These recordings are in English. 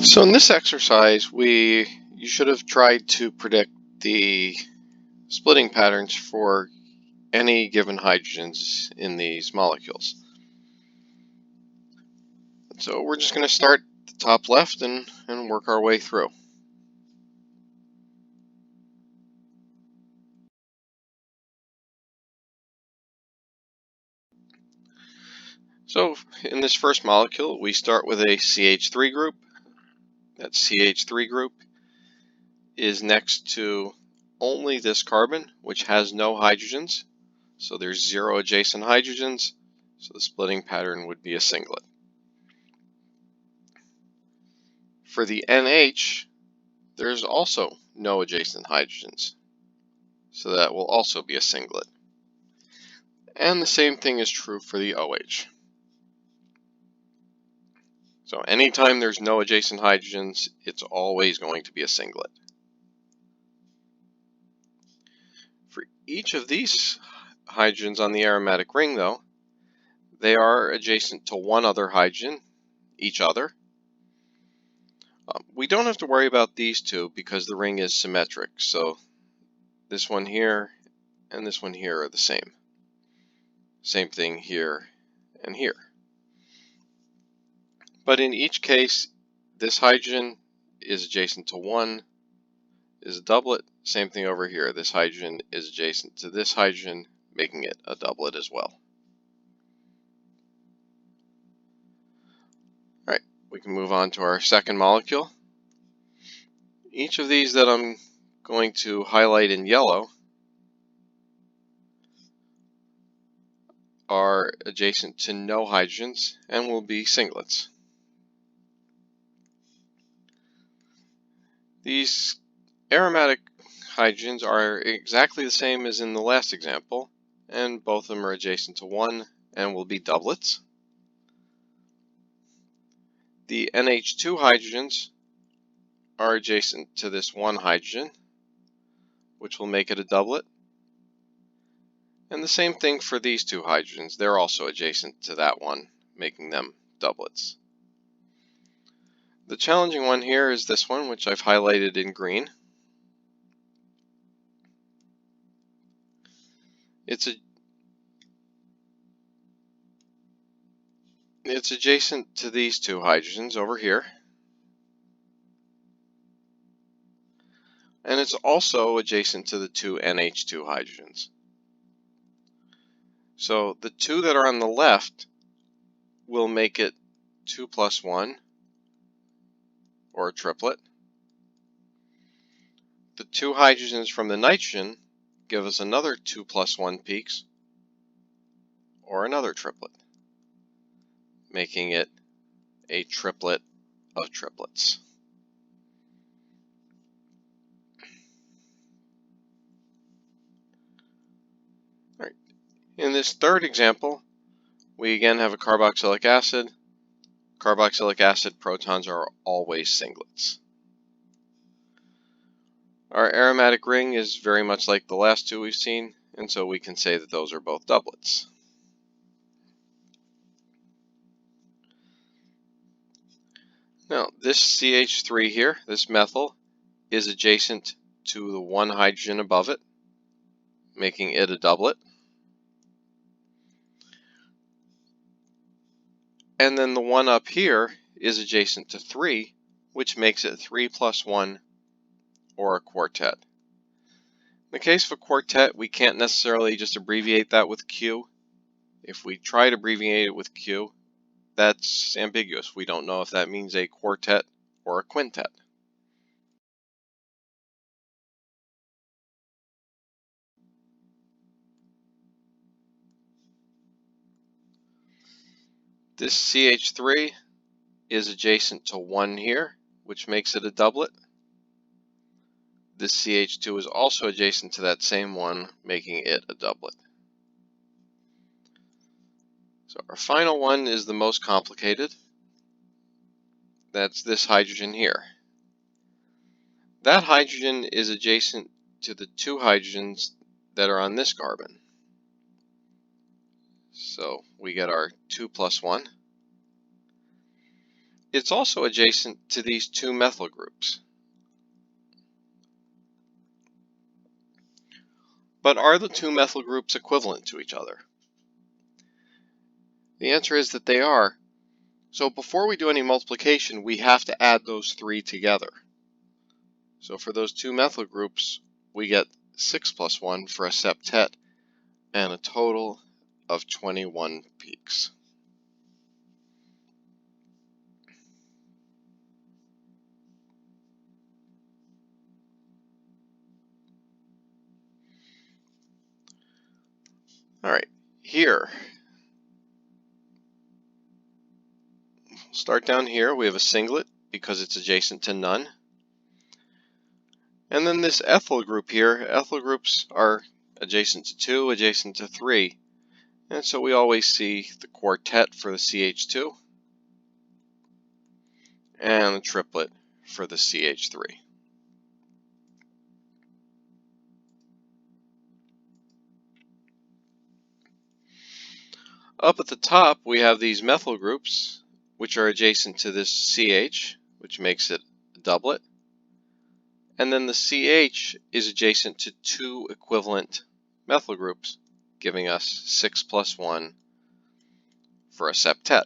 So in this exercise, you should have tried to predict the splitting patterns for any given hydrogens in these molecules. So we're just going to start at the top left and work our way through. So in this first molecule, we start with a CH3 group. That CH3 group is next to only this carbon, which has no hydrogens. So there's 0 adjacent hydrogens, so the splitting pattern would be a singlet. For the NH, there's also no adjacent hydrogens, so that will also be a singlet. And the same thing is true for the OH. So anytime there's no adjacent hydrogens, it's always going to be a singlet. For each of these hydrogens on the aromatic ring, though, they are adjacent to one other hydrogen, each other. We don't have to worry about these two because the ring is symmetric, so this one here and this one here are the same. Same thing here and here. But in each case, this hydrogen is adjacent to one, is a doublet. Same thing over here. This hydrogen is adjacent to this hydrogen, making it a doublet as well. All right, we can move on to our second molecule. Each of these that I'm going to highlight in yellow are adjacent to no hydrogens and will be singlets. These aromatic hydrogens are exactly the same as in the last example, and both of them are adjacent to one and will be doublets. The NH2 hydrogens are adjacent to this one hydrogen, which will make it a doublet. And the same thing for these two hydrogens. They're also adjacent to that one, making them doublets. The challenging one here is this one, which I've highlighted in green. It's adjacent to these two hydrogens over here. And it's also adjacent to the two NH2 hydrogens. So the two that are on the left will make it 2 plus 1, or a triplet. The two hydrogens from the nitrogen give us another 2 plus 1 peaks, or another triplet, making it a triplet of triplets. All right. In this third example, we again have a carboxylic acid. Carboxylic acid protons are always singlets. Our aromatic ring is very much like the last two we've seen, and so we can say that those are both doublets. Now, this CH3 here, this methyl, is adjacent to the one hydrogen above it, making it a doublet. And then the one up here is adjacent to 3, which makes it 3 plus 1, or a quartet. In the case of a quartet, we can't necessarily just abbreviate that with Q. If we try to abbreviate it with Q, that's ambiguous. We don't know if that means a quartet or a quintet. This CH3 is adjacent to 1 here, which makes it a doublet. This CH2 is also adjacent to that same one, making it a doublet. So our final one is the most complicated. That's this hydrogen here. That hydrogen is adjacent to the two hydrogens that are on this carbon. So we get our 2 plus 1. it's also adjacent to these two methyl groups. But are the two methyl groups equivalent to each other? The answer is that they are. So before we do any multiplication, we have to add those three together. So for those two methyl groups, we get 6 plus 1 for a septet, and a total of 21 peaks. All right, here, start down here, we have a singlet because it's adjacent to none. And then this ethyl group here, ethyl groups are adjacent to 2, adjacent to 3. And so we always see the quartet for the CH2 and the triplet for the CH3. Up at the top, we have these methyl groups, which are adjacent to this CH, which makes it a doublet. And then the CH is adjacent to two equivalent methyl groups, giving us 6 plus 1 for a septet.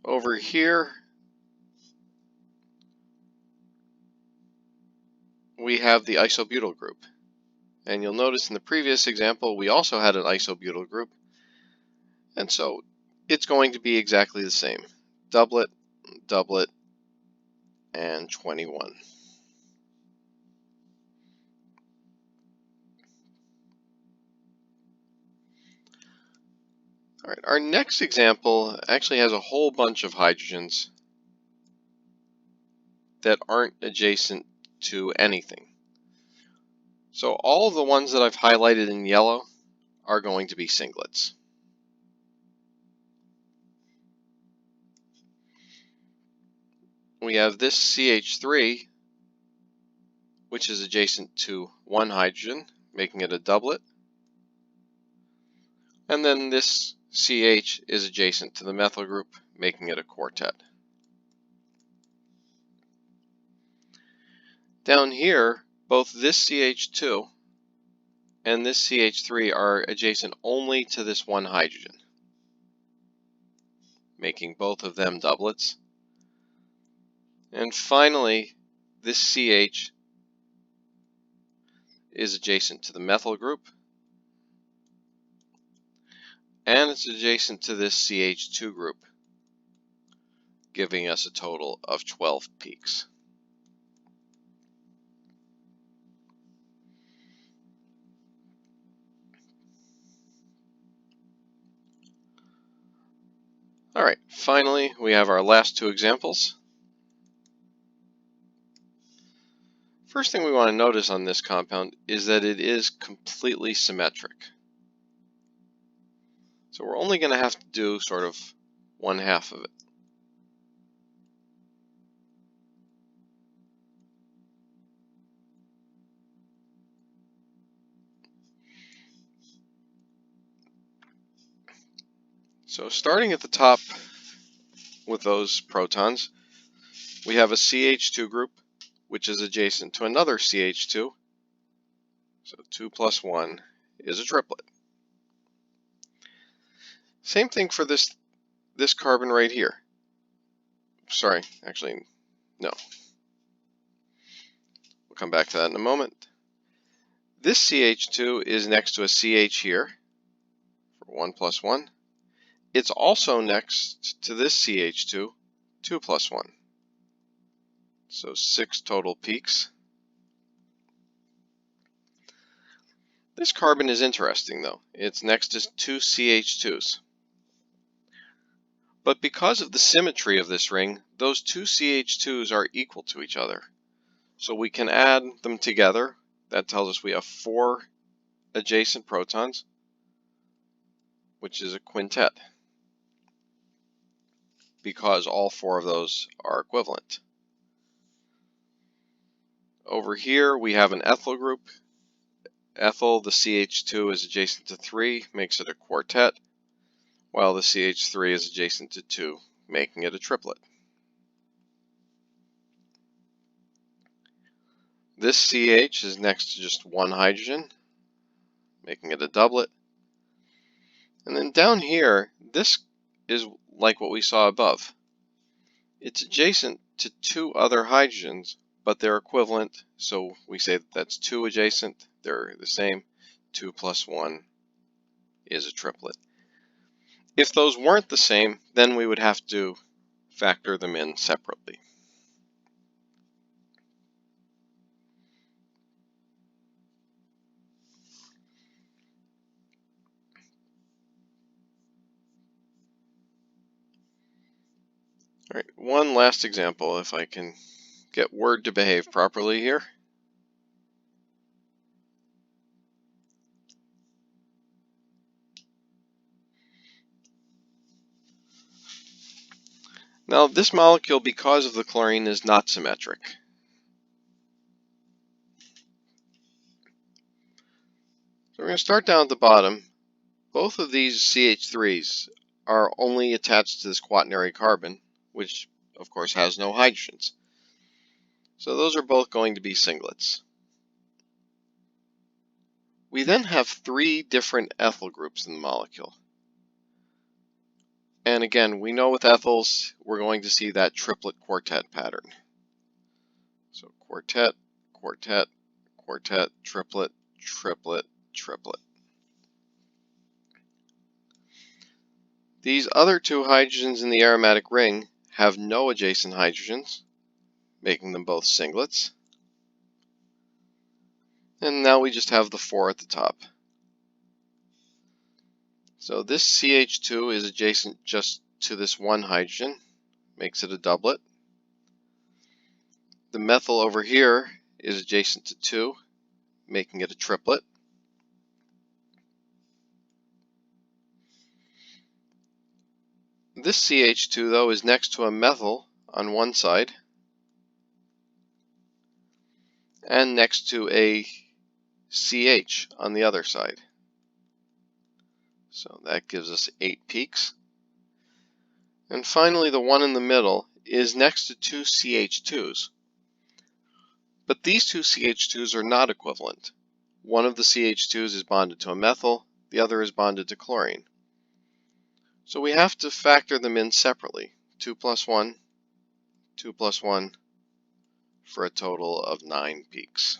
Over here, we have the isobutyl group. And you'll notice in the previous example, we also had an isobutyl group. And so it's going to be exactly the same. Doublet, doublet, and 21. All right, our next example actually has a whole bunch of hydrogens that aren't adjacent to anything. So all of the ones that I've highlighted in yellow are going to be singlets. We have this CH3, which is adjacent to one hydrogen, making it a doublet. And then this CH is adjacent to the methyl group, making it a quartet. Down here, both this CH2 and this CH3 are adjacent only to this one hydrogen, making both of them doublets. And finally, this CH is adjacent to the methyl group, and it's adjacent to this CH2 group, giving us a total of 12 peaks. All right, finally, we have our last two examples. First thing we want to notice on this compound is that it is completely symmetric. So we're only going to have to do sort of one half of it. So starting at the top with those protons, we have a CH2 group, which is adjacent to another CH2. So 2 plus 1 is a triplet. Same thing for this carbon right here. Sorry, actually, no. We'll come back to that in a moment. This CH2 is next to a CH here for 1 plus 1. It's also next to this CH2, 2 plus 1. So 6 total peaks. This carbon is interesting though. It's next to two CH2s. But because of the symmetry of this ring, those two CH2s are equal to each other. So we can add them together. That tells us we have 4 adjacent protons, which is a quintet, because all 4 of those are equivalent. Over here we have an ethyl group. Ethyl, the CH2 is adjacent to 3, makes it a quartet. while the CH3 is adjacent to 2, making it a triplet. This CH is next to just one hydrogen, making it a doublet. And then down here, this is like what we saw above. It's adjacent to 2 other hydrogens, but they're equivalent, so we say that that's 2 adjacent, they're the same. 2 plus 1 is a triplet. If those weren't the same, then we would have to factor them in separately. All right, one last example, if I can get Word to behave properly here. Now, this molecule, because of the chlorine, is not symmetric. So we're going to start down at the bottom. Both of these CH3s are only attached to this quaternary carbon, which of course has no hydrogens. So those are both going to be singlets. We then have 3 different ethyl groups in the molecule. And again, we know with ethyls, we're going to see that triplet quartet pattern. So quartet, quartet, quartet, triplet, triplet, triplet. These other 2 hydrogens in the aromatic ring have no adjacent hydrogens, making them both singlets. And now we just have the 4 at the top. So this CH2 is adjacent just to this one hydrogen, makes it a doublet. The methyl over here is adjacent to 2, making it a triplet. This CH2, though, is next to a methyl on one side and next to a CH on the other side. So that gives us 8 peaks. And finally, the one in the middle is next to 2 CH2s. But these 2 CH2s are not equivalent. One of the CH2s is bonded to a methyl, the other is bonded to chlorine. So we have to factor them in separately. 2 plus 1, 2 plus 1, for a total of 9 peaks.